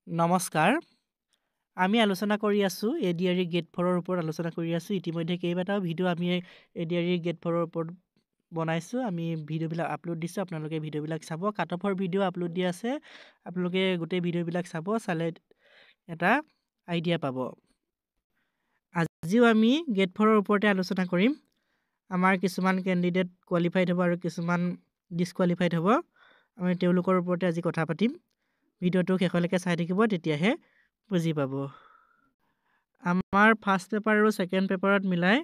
নমস্কাৰ আমি আলোচনা কৰি আছোঁ এডিআৰই গেট 4ৰ ওপৰত আলোচনা কৰি আছোঁ ইতিমধ্যে কেইবাটাও ভিডিঅ' আমি এডিআৰই গেট 4ৰ ওপৰত বনাইছোঁ আমি ভিডিঅ'বিলাক আপলোড দিছোঁ আপোনালোকে ভিডিঅ'বিলাক চাব কাট অফৰ ভিডিঅ' আপলোড দি আছে আপোনালোকে গোটেই ভিডিঅ'বিলাক চাব চালে এটা আইডিয়া পাব আজিও আমি গেট 4ৰ ওপৰতে আলোচনা কৰিম আমাৰ কিছুমান কেণ্ডিডেট কোৱালিফাইড হ'ব আৰু কিছুমান ডিছকুৱালিফাইড হ'ব আমি তেওঁলোকৰ ওপৰতে আজি কথা পাতিম ভিডিঅ'টো শেষলৈকে চাই থাকিব তেতিয়াহে বুজি পাব আমাৰ ফাৰ্ষ্ট পেপাৰ আৰু ছেকেণ্ড পেপাৰত মিলাই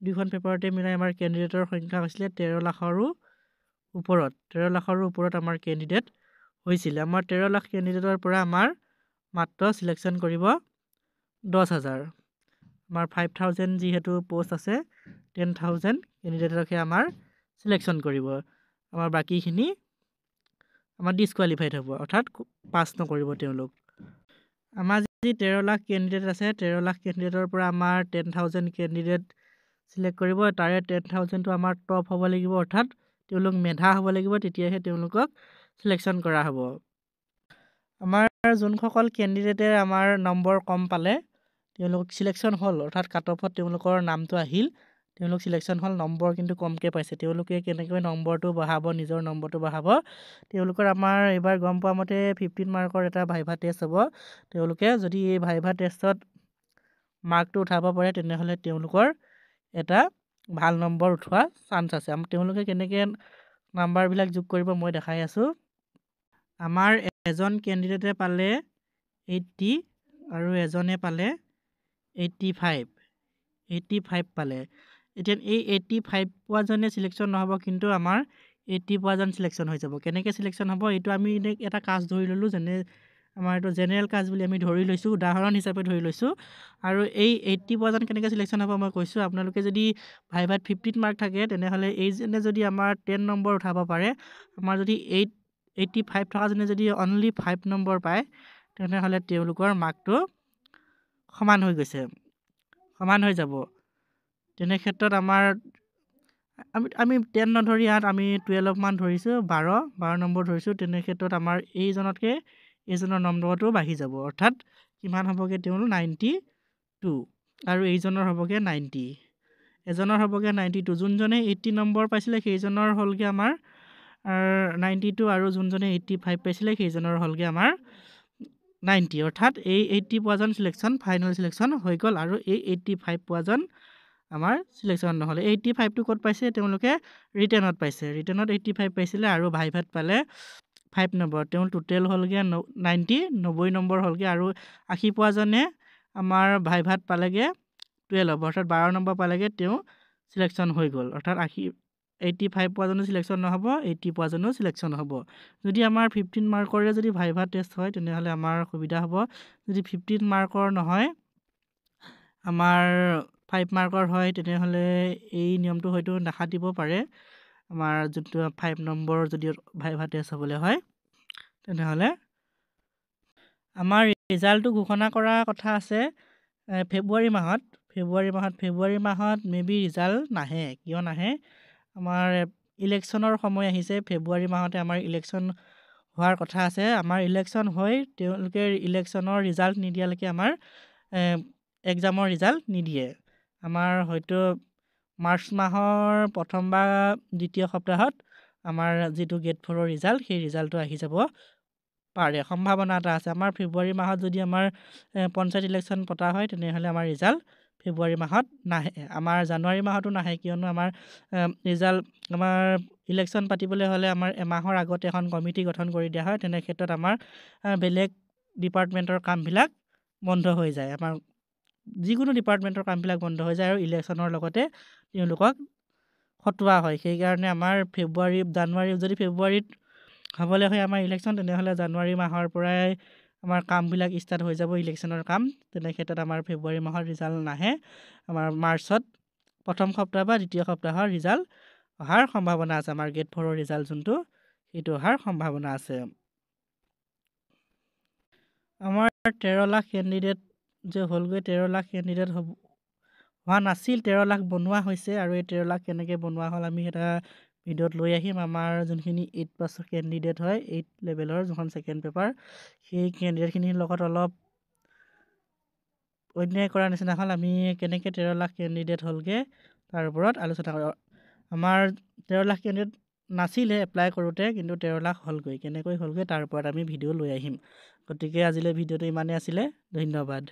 দুখন পেপাৰতে মিলাই আমাৰ কেণ্ডিডেটৰ সংখ্যা হৈছিলে 13 লাখৰো ওপৰত আমাৰ কেণ্ডিডেট হৈছিলে আমাৰ 13 লাখ কেণ্ডিডেটৰ পৰা আমাৰ মাত্ৰ সিলেকশ্যন কৰিব 10,000 আমাৰ 5,000 যিহেতু পোষ্ট আছে 10,000 কেণ্ডিডেটকহে আমাৰ সিলেকশ্যন কৰিব আমাৰ বাকীখিনি আমাৰ ডিছকুৱালিফাইড হ'ব অৰ্থাৎ পাছ নকৰিব তেওঁলোক আমাৰ যি 13 লাখ কেণ্ডিডেট আছে 13 লাখ কেণ্ডিডেটৰ পৰা আমাৰ 10,000 কেণ্ডিডেট সিলেক্ট কৰিব তাৰে 10,000টো আমাৰ টপ হ'ব লাগিব অৰ্থাৎ তেওঁলোক মেধা হ'ব লাগিব তেতিয়াহে তেওঁলোকক সিলেকশ্যন কৰা হ'ব আমাৰ যোনসকল কেণ্ডিডেটে আমাৰ নম্বৰ কম পালে তেওঁলোক সিলেকশ্যন হ'ল অৰ্থাৎ কাট অফত তেওঁলোকৰ নামটো আহিল তেওঁলোক সিলেকশ্যন হ'ল নম্বৰ কিন্তু কমকৈ পাইছে তেওঁলোকে কেনেকৈ নম্বৰটো বঢ়াব নিজৰ নম্বৰটো বঢ়াব তেওঁলোকৰ আমাৰ এইবাৰ গম পোৱা মতে 15 মাৰ্কৰ এটা ভাইভা টেষ্ট হ'ব তেওঁলোকে যদি এই ভাইভা টেষ্টত মাৰ্কটো উঠাব পাৰে তেনেহ'লে তেওঁলোকৰ এটা ভাল নম্বৰ উঠোৱা চান্স আছে তেওঁলোকে কেনেকৈ নাম্বাৰবিলাক যোগ কৰিব মই দেখাই আছোঁ আমাৰ এজন কেণ্ডিডেটে পালে 80 আৰু এজনে পালে 85 পালে এতিয়া এই 85 পোৱাজনে সিলেকশ্যন নহ'ব কিন্তু আমাৰ 80 পোৱাজন সিলেকশ্যন হৈ যাব কেনেকৈ সিলেকশ্যন হ'ব এইটো আমি এটা কাষ্ট ধৰি ল'লোঁ যেনে আমাৰ এইটো জেনেৰেল কাষ্ট বুলি আমি ধৰি লৈছোঁ উদাহৰণ হিচাপে ধৰি লৈছোঁ আৰু এই 80 পোৱাজন কেনেকৈ সিলেকশ্যন হ'ব মই কৈছোঁ আপোনালোকে যদি ভাইভাত 50 মাৰ্ক থাকে তেনেহ'লে এইজনে যদি আমাৰ 10 নম্বৰ উঠাব পাৰে আমাৰ যদি 85 থকাজনে যদি অনলি 5 নম্বৰ পায় তেনেহ'লে তেওঁলোকৰ মাৰ্কটো সমান হৈ যাব তেনে ক্ষেত্ৰত আমাৰ আমি 10 নধৰি ইয়াত আমি 12 মান ধৰিছোঁ 12 নম্বৰ ধৰিছোঁ তেনে ক্ষেত্ৰত আমাৰ এইজনৰ নম্বৰটো বাঢ়ি যাব অৰ্থাৎ কিমান হ'বগৈ তেওঁৰ 92 আৰু এইজনৰ হ'বগৈ 90 এজনৰ হ'বগৈ 92 যোনজনে 80 নম্বৰ পাইছিলে সেইজনৰ হ'লগৈ আমাৰ 92 আৰু যোনজনে 85 পাইছিলে সেইজনৰ হ'লগৈ আমাৰ 90 অৰ্থাৎ এই 80 পোৱাজন ফাইনেল সিলেকশ্যন হৈ গ'ল আৰু এই 85 পোৱাজন আমাৰ সিলেকশ্যন নহ'লে 85টো ক'ত পাইছে তেওঁলোকে ৰিটেনত পাইছে ৰিটেনত 85 পাইছিলে আৰু ভাইভাত পালে 5 নম্বৰ তেওঁ টোটেল হ'লগৈ 90 নম্বৰ হ'লগৈ আৰু 80 পোৱাজনে আমাৰ ভাইভাত পালেগৈ 12 অৰ্থাৎ 12 নম্বৰ পালেগৈ তেওঁ সিলেকশ্যন হৈ গ'ল অৰ্থাৎ 85 পোৱাজনো সিলেকশ্যন নহ'ব 80 পোৱাজনো সিলেকশ্যন হ'ব যদি আমাৰ 15 মাৰ্কৰে যদি ভাইভা টেষ্ট হয় তেনেহ'লে আমাৰ সুবিধা হ'ব যদি 15 মাৰ্কৰ নহয় আমাৰ 5 মাৰ্কৰ হয় তেনেহ'লে এই নিয়মটো হয়তো নাখাটিব পাৰে আমাৰ যোনটো 5 নম্বৰ যদি ভাইভা টেষ্ট হ'বলৈ হয় তেনেহ'লে আমাৰ ৰিজাল্টটো ঘোষণা কৰা কথা আছে ফেব্ৰুৱাৰী মাহত মে বি ৰিজাল্ট নাহে কিয় নাহে আমাৰ ইলেকশ্যনৰ সময় আহিছে ফেব্ৰুৱাৰী মাহতে আমাৰ ইলেকশ্যন হোৱাৰ কথা আছে আমাৰ ইলেকশ্যন হৈ তেওঁলোকে ইলেকশ্যনৰ ৰিজাল্ট নিদিয়ালৈকে আমাৰ এক্সামৰ ৰিজাল্ট নিদিয়ে আমাৰ হয়তো মাৰ্চ মাহৰ প্ৰথম বা দ্বিতীয় সপ্তাহত আমাৰ যিটো গেট 4ৰ ৰিজাল্ট সেই ৰিজাল্টটো আহি যাব পাৰে সম্ভাৱনা এটা আছে আমাৰ ফেব্ৰুৱাৰী মাহত যদি আমাৰ পঞ্চায়ত ইলেকশ্যন পতা হয় তেনেহ'লে আমাৰ ৰিজাল্ট ফেব্ৰুৱাৰী মাহত নাহে আমাৰ জানুৱাৰী মাহতো নাহে কিয়নো আমাৰ ৰিজাল্ট আমাৰ ইলেকশ্যন পাতিবলৈ হ'লে আমাৰ এমাহৰ আগতে এখন কমিটি গঠন কৰি দিয়া হয় তেনে ক্ষেত্ৰত আমাৰ বেলেগ ডিপাৰ্টমেণ্টৰ কামবিলাক বন্ধ হৈ যায় আমাৰ যিকোনো ডিপাৰ্টমেণ্টৰ কামবিলাক বন্ধ হৈ যায় আৰু ইলেকশ্যনৰ লগতে তেওঁলোকক খটোৱা হয় সেইকাৰণে আমাৰ যদি ফেব্ৰুৱাৰীত হ'বলৈ হয় আমাৰ ইলেকশ্যন তেনেহ'লে জানুৱাৰী মাহৰ পৰাই আমাৰ কামবিলাক ষ্টাৰ্ট হৈ যাব ইলেকশ্যনৰ কাম তেনে ক্ষেত্ৰত আমাৰ ফেব্ৰুৱাৰী মাহৰ ৰিজাল্ট নাহে আমাৰ মাৰ্চত প্ৰথম সপ্তাহ বা দ্বিতীয় সপ্তাহৰ ৰিজাল্ট অহাৰ সম্ভাৱনা আছে আমাৰ গেট 4ৰ ৰিজাল্ট যোনটো সেইটো অহাৰ সম্ভাৱনা আছে আমাৰ 13 লাখ কেণ্ডিডেট যে হ'লগৈ 13 লাখ কেণ্ডিডেট হোৱা নাছিল 13 লাখ বনোৱা হৈছে আৰু এই 13 লাখ কেনেকৈ বনোৱা হ'ল আমি এটা ভিডিঅ'ত লৈ আহিম আমাৰ যোনখিনি 8 পাছৰ কেণ্ডিডেট হয় 8 লেভেলৰ যোনখন ছেকেণ্ড পেপাৰ সেই কেণ্ডিডেটখিনিৰ লগত অলপ অন্যায় কৰাৰ নিচিনা হ'ল। আমি কেনেকৈ 13 লাখ কেণ্ডিডেট হ'লগৈ তাৰ ওপৰত আলোচনা কৰোঁ। আমাৰ 13 লাখ কেণ্ডিডেট নাছিলে এপ্লাই কৰোঁতে, কিন্তু 13 লাখ হ'লগৈ। কেনেকৈ হ'লগৈ তাৰ ওপৰত আমি ভিডিঅ' লৈ আহিম। গতিকে আজিলৈ ভিডিঅ'টো ইমানেই আছিলে। ধন্যবাদ।